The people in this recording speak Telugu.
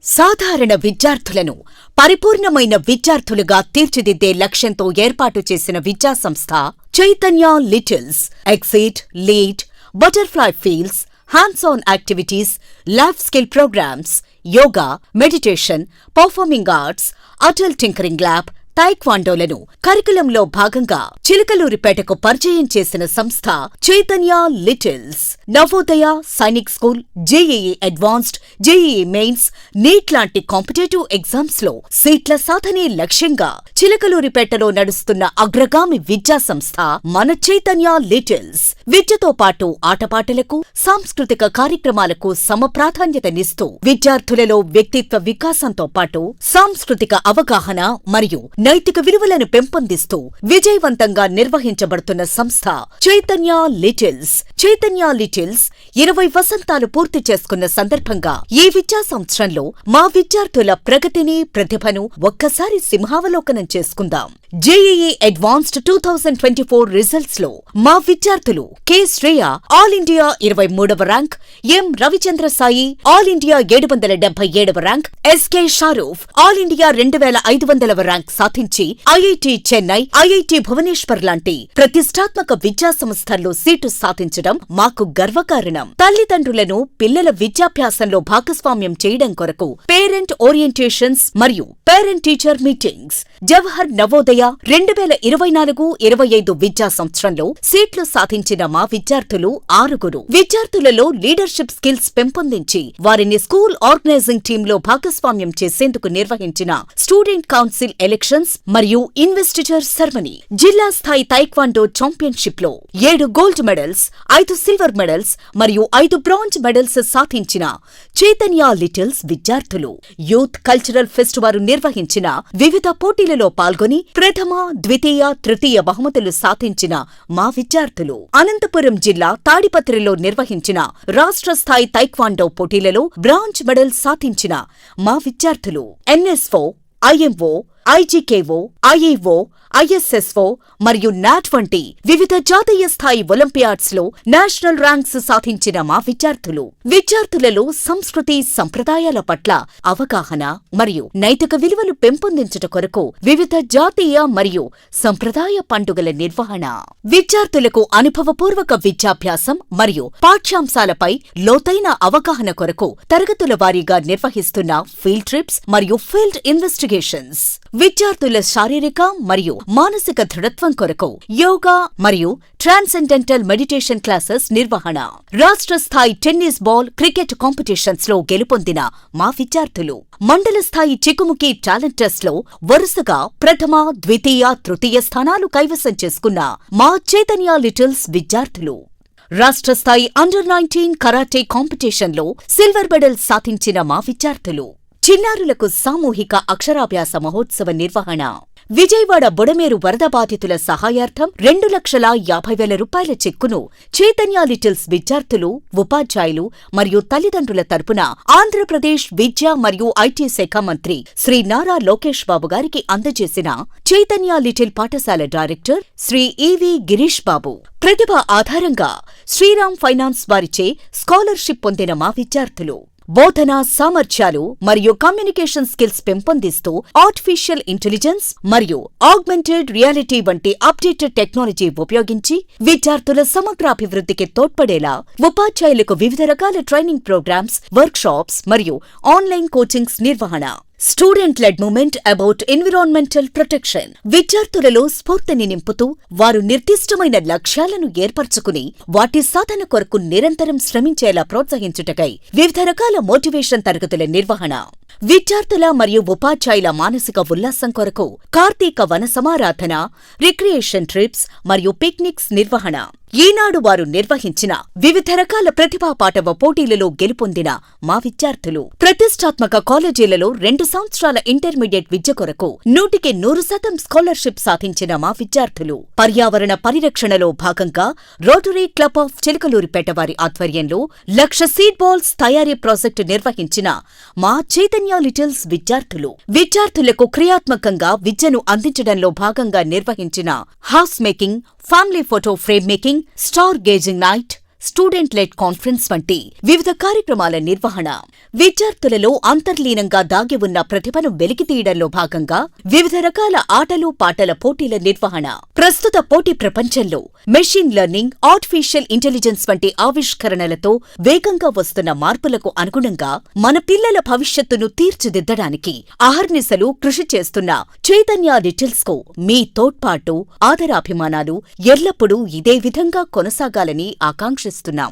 సాధారణ విద్యార్థులను పరిపూర్ణమైన విద్యార్థులుగా తీర్చిదిద్దే లక్ష్యంతో ఏర్పాటు చేసిన విద్యాసంస్థ Chaitanya littles. Exit, lead, butterfly fields, hands on activities, life skill programs, yoga, meditation, performing arts, Atal tinkering lab, టైక్వాండోలను కరికులంలో భాగంగా చిలకలూరిపేటకు పరిచయం చేసిన సంస్థ Chaitanya littles. Navodaya, Sainik school, JEE advanced, JEE mains, NEET లాంటి కాంపిటేటివ్ ఎగ్జామ్స్ లో సీట్ల సాధనే లక్ష్యంగా చిలకలూరిపేటలో నడుస్తున్న అగ్రగామి విద్యాసంస్థ మన చైతన్య లిటిల్స్. విద్యతో పాటు ఆటపాటలకు, సాంస్కృతిక కార్యక్రమాలకు సమప్రాధాన్యతనిస్తూ విద్యార్థులలో వ్యక్తిత్వ వికాసంతో పాటు సాంస్కృతిక అవగాహన మరియు నైతిక విలువలను పెంపొందిస్తూ విజయవంతంగా నిర్వహించబడుతున్న సంస్థ చైతన్య లిటిల్స్. చైతన్య లిటిల్స్ 20 వసంతాలు పూర్తి చేసుకున్న సందర్భంగా ఈ విద్యా సంవత్సరంలో మా విద్యార్థుల ప్రగతిని, ప్రతిభను ఒక్కసారి సింహావలోకనం చేసుకుందాం. జేఈఈ అడ్వాన్స్డ్ 2024 రిజల్ట్స్ లో మా విద్యార్థులు కె శ్రేయ ఆల్ ఇండియా 23వ rank, M Ravichandra Sai all India 777వ rank, SK Sharoof all India 2500వ ర్యాంక్ సాధించి ఐఐటి చెన్నై, ఐఐటి భువనేశ్వర్ లాంటి ప్రతిష్టాత్మక విద్యా సంస్థల్లో సీటు సాధించడం మాకు గర్వకారణం. తల్లిదండ్రులను పిల్లల విద్యాభ్యాసంలో భాగస్వామ్యం చేయడం కొరకు పేరెంట్ ఓరియంటేషన్స్ మరియు parent teacher meetings. Jawahar Navodaya 2024-25 విద్యా సంవత్సరంలో సీట్లు సాధించిన మా విద్యార్థులు 6. విద్యార్థులలో లీడర్షిప్ స్కిల్స్ పెంపొందించి వారిని స్కూల్ ఆర్గనైజింగ్ టీంలో భాగస్వామ్యం చేసేందుకు నిర్వహించిన స్టూడెంట్ కౌన్సిల్ ఎలక్షన్స్ మరియు ఇన్వెస్టిచర్ సెరమనీ. జిల్లా స్థాయి తైక్వాండో ఛాంపియన్షిప్ లో 7 గోల్డ్ మెడల్స్, 5 సిల్వర్ మెడల్స్ మరియు 5 బ్రాంజ్ మెడల్స్ సాధించిన చైతన్య లిటిల్స్ విద్యార్థులు. యూత్ కల్చరల్ ఫెస్ట్ వారు నిర్వహించిన వివిధ పోటీలలో పాల్గొని ప్రథమ, ద్వితీయ, తృతీయ బహుమతులు సాధించిన మా విద్యార్థులు. అనంతపురం జిల్లా తాడిపత్రిలో నిర్వహించిన రాష్ట్ర స్థాయి తైక్వాండో పోటీలలో బ్రాంజ్ మెడల్ సాధించిన మా విద్యార్థులు. ఎన్ఎస్ఓ, ఐఎంఓ, ఐజీకేఓ, ఐఏఓ, ఐఎస్ఎస్ఓ మరియు నాట్ వంటి వివిధ జాతీయ స్థాయి ఒలింపియాడ్స్ లో నేషనల్ ర్యాంక్స్ సాధించిన మా విద్యార్థులు. విద్యార్థులలో సంస్కృతి, సంప్రదాయాల పట్ల అవగాహన మరియు నైతిక విలువలు పెంపొందించుట కొరకు వివిధ జాతీయ మరియు సంప్రదాయ పండుగల నిర్వహణ. విద్యార్థులకు అనుభవపూర్వక విద్యాభ్యాసం మరియు పాఠ్యాంశాలపై లోతైన అవగాహన కొరకు తరగతుల వారీగా నిర్వహిస్తున్న ఫీల్డ్ ట్రిప్స్ మరియు ఫీల్డ్ ఇన్వెస్టిగేషన్స్. విద్యార్థుల శారీరక మరియు మానసిక దృఢత్వం కొరకు యోగా మరియు ట్రాన్సెండెంటల్ మెడిటేషన్ క్లాసెస్ నిర్వహణ. రాష్ట్ర స్థాయి టెన్నిస్ బాల్, క్రికెట్ కాంపిటీషన్స్ లో గెలుపొందిన మా విద్యార్థులు. మండల స్థాయి చికుముకి టాలెంట్ టెస్ట్ లో వరుసగా ప్రథమ, ద్వితీయ, తృతీయ స్థానాలు కైవసం చేసుకున్న మా చైతన్య లిటిల్స్ విద్యార్థులు. రాష్ట్ర స్థాయి అండర్-19 కరాటే కాంపిటీషన్ లో సిల్వర్ మెడల్ సాధించిన మా విద్యార్థులు. చిన్నారులకు సామూహిక అక్షరాభ్యాస మహోత్సవ నిర్వహణ. విజయవాడ బుడమేరు వరద బాధితుల సహాయార్థం 2,50,000 రూపాయల చెక్కును చైతన్య లిటిల్స్ విద్యార్థులు, ఉపాధ్యాయులు మరియు తల్లిదండ్రుల తరపున ఆంధ్రప్రదేశ్ విద్యా మరియు ఐటీ శాఖ మంత్రి శ్రీ నారా లోకేష్ బాబు గారికి అందజేసిన చైతన్య లిటిల్ పాఠశాల డైరెక్టర్ శ్రీ ఈవి గిరీష్ బాబు. ప్రతిభ ఆధారంగా శ్రీరామ్ ఫైనాన్స్ వారిచే స్కాలర్షిప్ పొందిన మా విద్యార్థులు. బోధనా సామర్థ్యాలు మరియు కమ్యూనికేషన్ స్కిల్స్ పెంపొందిస్తూ ఆర్టిఫిషియల్ ఇంటెలిజెన్స్ మరియు ఆగ్మెంటెడ్ రియాలిటీ వంటి అప్డేటెడ్ టెక్నాలజీ ఉపయోగించి విద్యార్థుల సమగ్రాభివృద్ధికి తోడ్పడేలా ఉపాధ్యాయులకు వివిధ రకాల ట్రైనింగ్ ప్రోగ్రామ్స్, వర్క్ షాప్స్ మరియు ఆన్లైన్ కోచింగ్స్ నిర్వహణ. Student lead movement about environmental protection. విద్యార్థులలో స్ఫూర్తిని నింపుతూ వారు నిర్దిష్టమైన లక్ష్యాలను ఏర్పరచుకుని వాటి సాధన కొరకు నిరంతరం శ్రమించేలా ప్రోత్సహించుటకై వివిధ రకాల మోటివేషన్ తరగతుల నిర్వహణ. విద్యార్థుల మరియు ఉపాధ్యాయుల మానసిక ఉల్లాసం కొరకు కార్తీక వన సమారాధన, రిక్రియేషన్ ట్రిప్స్ మరియు పిక్నిక్స్ నిర్వహణ. ఈనాడు వారు నిర్వహించిన వివిధ రకాల ప్రతిభా పాటవ పోటీలలో గెలుపొందిన మా విద్యార్థులు. ప్రతిష్టాత్మక కాలేజీలలో 2 సంవత్సరాల ఇంటర్మీడియట్ విద్య కొరకు 100% స్కాలర్షిప్ సాధించిన మా విద్యార్థులు. పర్యావరణ పరిరక్షణలో భాగంగా రోటరీ క్లబ్ ఆఫ్ చిలకలూరిపేట వారి ఆధ్వర్యంలో 1,00,000 సీడ్ బాల్స్ తయారీ ప్రాజెక్టు నిర్వహించిన మా చైతన్య లిటిల్స్ విద్యార్థులు. విద్యార్థులకు క్రియాత్మకంగా విద్యను అందించడంలో భాగంగా నిర్వహించిన house making, family photo frame making, star gazing night, student lead conference వంటి వివిధ కార్యక్రమాల నిర్వహణ, విద్యార్థులలో అంతర్లీనంగా దాగి ఉన్న ప్రతిభను వెలికితీయడంలో భాగంగా వివిధ రకాల ఆటలు పాటల పోటీల నిర్వహణ. ప్రస్తుత పోటీ ప్రపంచంలో మెషిన్ లెర్నింగ్, ఆర్టిఫిషియల్ ఇంటెలిజెన్స్ వంటి ఆవిష్కరణలతో వేగంగా వస్తున్న మార్పులకు అనుగుణంగా మన పిల్లల భవిష్యత్తును తీర్చిదిద్దడానికి అహర్నిశలు కృషి చేస్తున్న చైతన్య లిటిల్స్ కు మీ తోడ్పాటు, ఆదరాభిమానాలు ఎల్లప్పుడూ ఇదే విధంగా కొనసాగాలని ఆకాంక్షిస్తున్నాం.